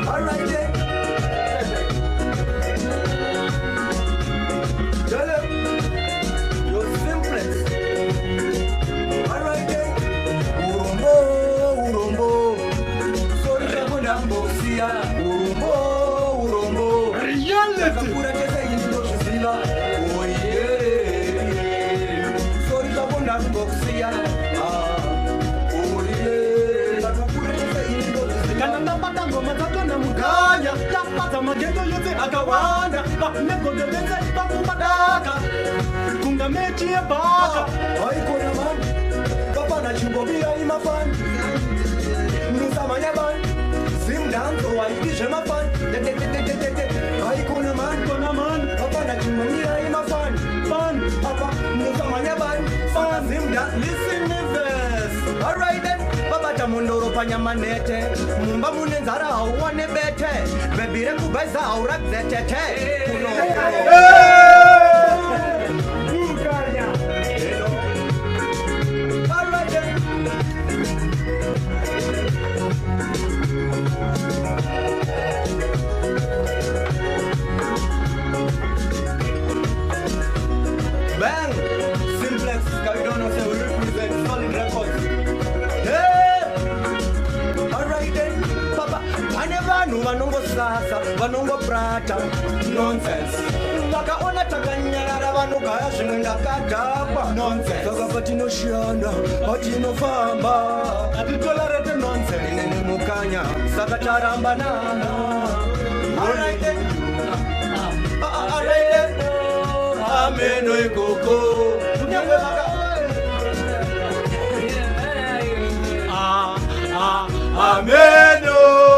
Alright then. Tell them you're simplest. Alright then. Urumbo, urumbo. Sorry kabuna mbosia. Urumbo, urumbo. Kakapura kesa yindo shusila. Oh yeah. Sorry kabuna mbosia. Muganya, yapata magendo yote akawanda, nego debeze bakubadaka, kunga mechi ya baka. Haiko na man, kapana chibobia imafan, musamanya ban, simdanzo waipishe mafan, haiko na man, kapana chibobia imafan, fan, papa, musamanya ban, fan, simdan, listen me this. Alright then. Babata mundoro panyamanete mumba munenzara hauwane bete bebire kubeza aurakzetete Bang! Simplex, Kavidono se represent solid records. Vanhu vanongo sasa, vanongo prata, nonsense. Vakaona takanyarara vanogaya zvimwe ndakadhakwa, nonsense. Saka patinoshanda, patinofamba, hatitolerete nonsense. Inene mukanya, saka taramba nana. Alright then. Alright then. Ameno ikoko. Kunyangwe vaka. Ameno.